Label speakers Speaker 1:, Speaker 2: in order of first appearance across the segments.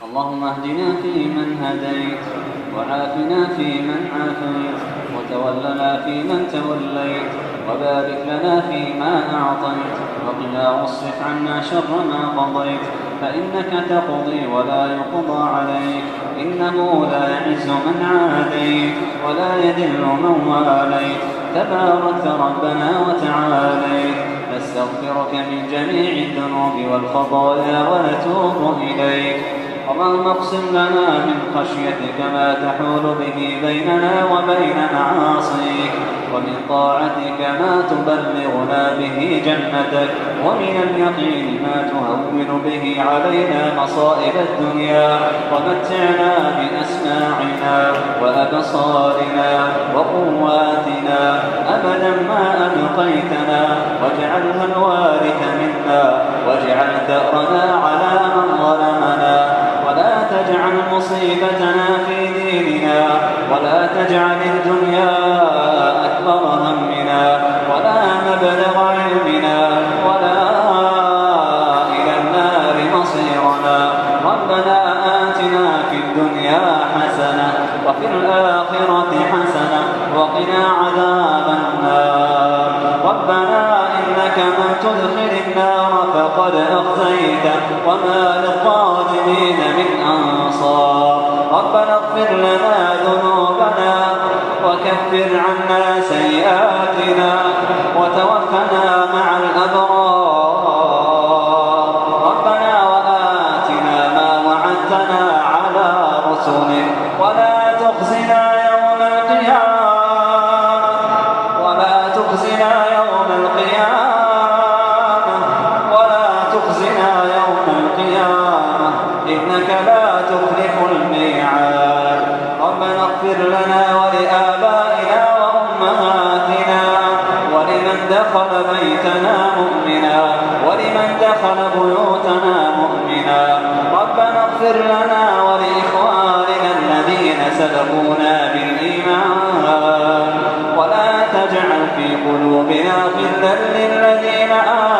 Speaker 1: اللهم اهدنا فيمن هديت، وعافنا فيمن عافيت، وتولنا فيمن توليت، وبارك لنا فيما أعطيت، وقنا واصرف عنا شر ما قضيت، فإنك تقضي ولا يقضى عليك، إنه لا يعز من عاديت ولا يذل من واليت، تباركت ربنا وتعاليت. نستغفرك من جميع الذنوب والخطايا ونتوب إليك. اللهم اقسم لنا من خشيتك ما تحول به بيننا وبين معاصيك، ومن طاعتك ما تبلغنا به جنتك، ومن اليقين ما تهون به علينا مصائب الدنيا، ومتعنا بأسماعنا وأبصارنا وقواتنا أبدا ما أبقيتنا، واجعلها الوارث منا، واجعل ثأرنا على من ظلمنا، ولا تجعل مصيبتنا في ديننا، ولا تجعل الدنيا أكبر همنا ولا مبلغ علمنا ولا إلى النار مصيرنا. ربنا آتنا في الدنيا حسنة وفي الآخرة حسنة وقنا عذاب النار. ربنا إنك من تدخل النار فقد أخزيته وما للظالمين من أنصار. ربنا اغفر لنا ذنوبنا وكفر عنا سيئاتنا وتوفنا مع الأبرار. ربنا وآتنا ما وعدتنا على رسلك ولا تخزنا يوم القيامة، ولا تخزنا يوم القيامة، ولا تخزنا يوم القيامة، إنك لا تخلف الميعاد. ربنا اغفر لنا ولآبائنا وأمهاتنا ولمن دخل بيتنا مؤمنا ولمن دخل بيوتنا مؤمنا. ربنا اغفر لنا ولإخواننا الذين سبقونا بالإيمان، ولا تجعل في قلوبنا غلا للذين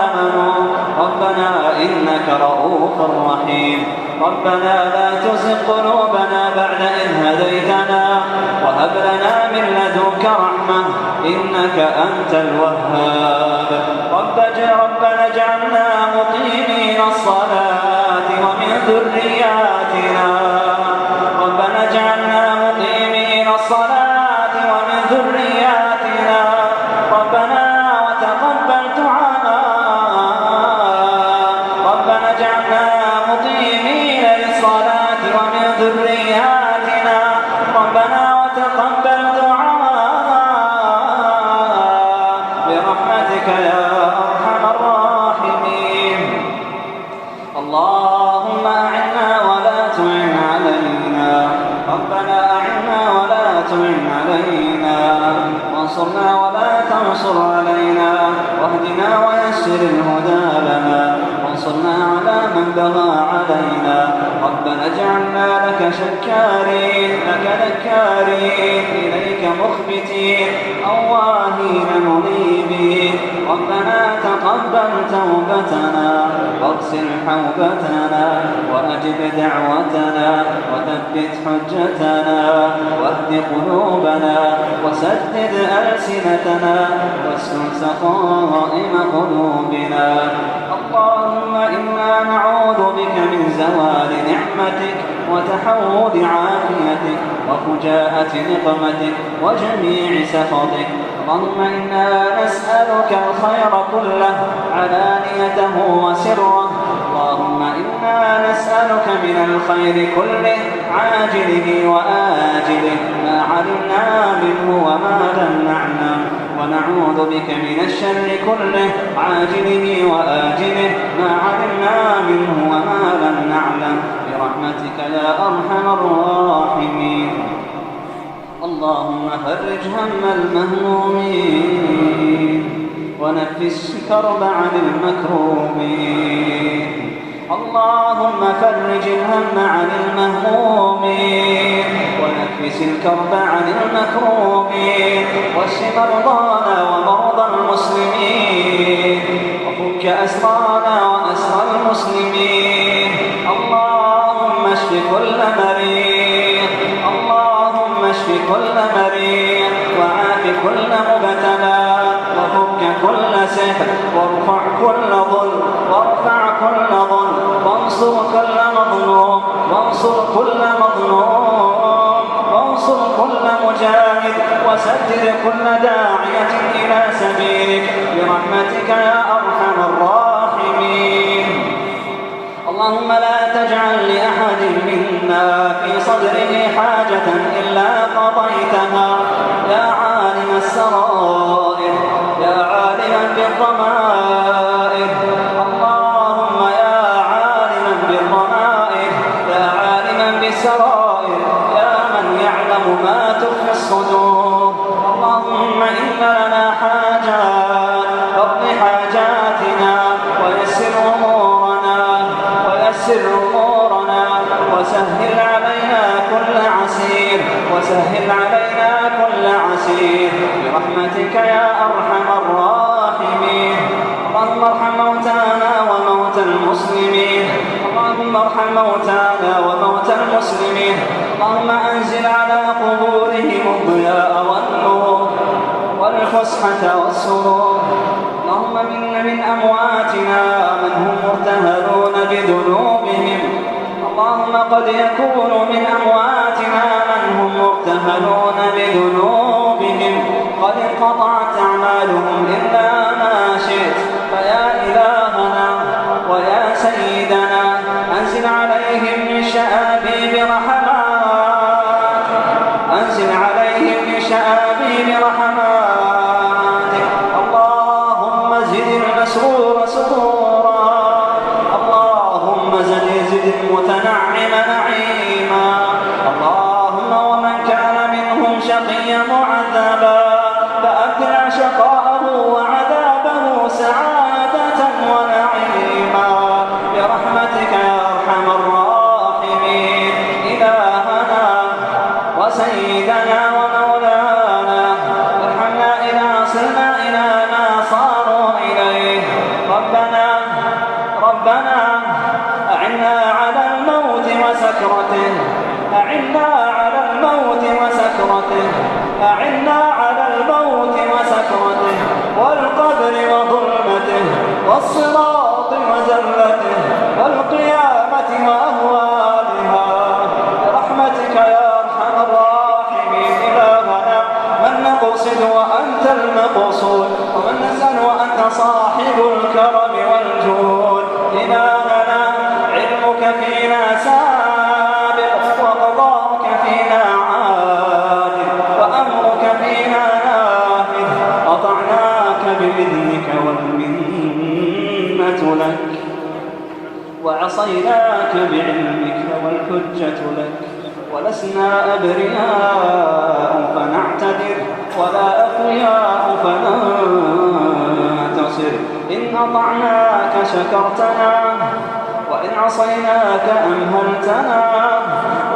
Speaker 1: آمنوا. ربنا إنك رؤوف رحيم. ربنا لا تزغ قلوبنا بعد إذ هديتنا وهب لنا من لدنك رحمة إنك أنت الوهاب. ربنا اجعلنا مقيمين الصلاة ومن ذرياتنا. ربنا اجعلنا مقيمين الصلاة ومن ذرياتنا. ربنا وتقبل دعاءنا. ربنا اجعلنا مقيمين للصلاة ومن ذرياتنا. ربنا وتقبل دعاءنا برحمتك يا أرحم الراحمين. اللهم أعنا ولا تعن علينا. ربنا أعنا ولا تعن علينا، وانصرنا ولا تنصر علينا، واهدنا ويسر الهدى لنا، وانصرنا على من بغى علينا. ربنا اجعلنا لك شكارين، لك ذكارين، إليك مخبتين، أواهين منيبين. ربنا تقبل توبتنا واغسل حوبتنا وأجب دعوتنا وثبت حجتنا واهد قلوبنا وسدد ألسنتنا واسلل سقائم قلوبنا. اللهم إنا نعوذ بك من زوال نعمتك وتحول عافيتك وفجاءة نقمتك وجميع سخطك. اللهم إنا نسألك الخير كله علانيته وسره. اللهم إنا نسألك من الخير كله عاجله وآجله ما علمنا منه وما لم نعلم، ونعوذ بك من الشر كله عاجله وآجله ما علمنا منه وما لم نعلم برحمتك يا أرحم الراحمين. اللهم فرج هم المهمومين ونفس الكرب عن المكروبين. اللهم فرج الهم عن المهمومين ونفس الكرب عن المكروبين، واشف مرضانا ومرضى المسلمين، وفك أسرانا وأسرى المسلمين. اللهم اشف كل مريض، اللهم اشف كل مريض وعاف كل مبتلى وفك كل سحر وارفع كل ظلم وانصر كل مظلوم وانصر كل مجاهد وسدد كل داعية إلى سبيلك برحمتك يا أرحم الراحمين. اللهم لا تجعل لأحد منا في صدره حاجة إلا قضيتها يا عالم السرائر يا عالما بالضمائر، اللهم يا عالما بالضمائر يا عالما بالسرائر يا من يعلم ما تخفي الصدور. اللهم إن لنا حاجات فاقض حاجاتنا ويسر أمورنا وسهل علينا كل عسير برحمتك يا أرحم الراحمين. اللهم ارحم موتانا وموتى المسلمين، اللهم أنزل على قبورهم الضياء والنور والفسحة والسرور. اللهم من أمواتنا من هم مرتهلون بذنوبهم، اللهم قد يكون من أمواتنا من هم مرتهلون بذنوبهم قد انقطعت أعمالهم إلا ما شئت، فيا إلهنا ويا سيدنا أنزل عليهم من شآبيب رحماتك، اللهم زد المسرور سرورا، اللهم زد المتنعم نعيما، اللهم ومن كان منهم شقيا معذبا فأبدل شقاءه وعذابه سعادة ونعيما برحمتك يا أرحم الراحمين. إلهنا وسيدنا ومولانا ارحمنا إذا صرنا إلى ما صاروا إليه. ربنا أعنا على الموت وسكرته، والقبر وظلمته والصراط وزلته والقيامة وأهوالها برحمتك يا أرحم الراحمين. إلهنا من نقصد وأنت المقصود، ومن نسأل وأنت صاحب الكرم والجود. إلهنا علمك فينا سابق وقضاءك فينا عاجل وأمرك فينا نافذ، أطعناك بإذنك والمنة لك وعصيناك بعلمك والحجة لك، ولسنا أبرياء فنعتذر ولا أقوياء فننتصر. إن أطعناك شكرتنا وإن عصيناك أمهلتنا،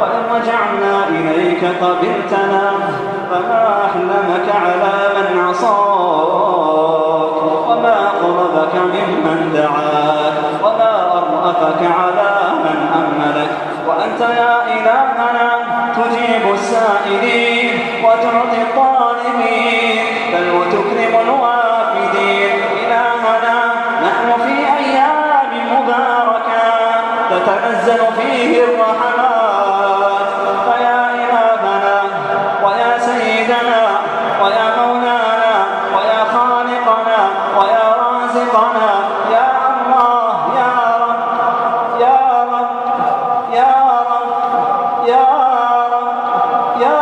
Speaker 1: وإن رجعنا إليك قبلتنا، فما أحلمك على من عصاك وما أقربك ممن دعاك وما أرأفك على من أملك. وأنت يا إلهنا تجيب السائلين وتعطي الطالبين بل وتكرم الوافدين. إلهنا نحن في أيام مباركة تتنزل فيه الرحمات، فيا إلهنا ويا سيدنا ويا مولانا ويا خالقنا ويا رازقنا يا الله يا رب يا رب يا رب يا رب يا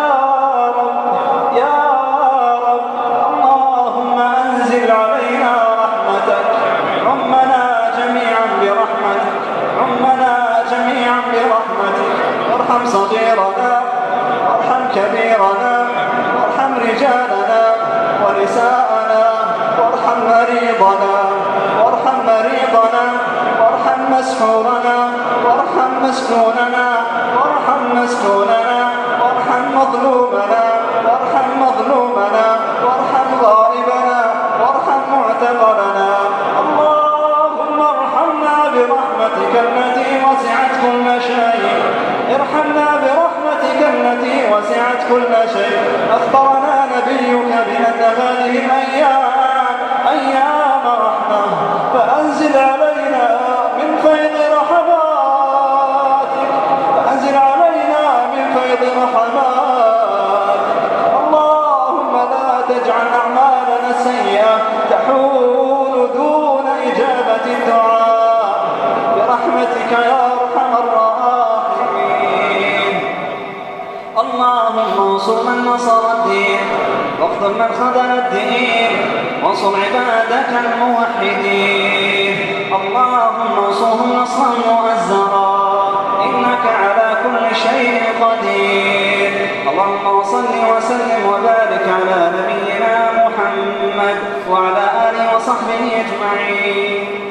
Speaker 1: رب يا رب، اللهم أنزل علينا رحمتك، عمنا جميعا برحمتك، ارحم صغيرنا وارحم كبيرنا وارحم رجالنا ونساءنا، وارحم مريضنا وارحم مسحورنا وارحم مسكوننا وارحم مظلومنا وارحم غائبنا وارحم معتقلنا. اللهم ارحمنا برحمتك التي وسعت كل شيء، وارحمنا برحمتك التي وسعت كل شيء. أخبرنا نبيك بأن هذه الأيام أيام رحمة، فأنزل علينا من فيض رحماتك، فأنزل علينا من فيض رحماتك. اللهم لا تجعل أعمالنا السيئة تحول دون إجابة الدعاء برحمتك يا أرحم الراحمين. اللهم انصر من نصر الدين، واخذل من خذل الدين، وانصر عبادك الموحدين. اللهم انصرهم نصرا مؤزرا، إنك على كل شيء قدير. اللهم صل وسلم وبارك على نبينا محمد وعلى آله وصحبه أجمعين.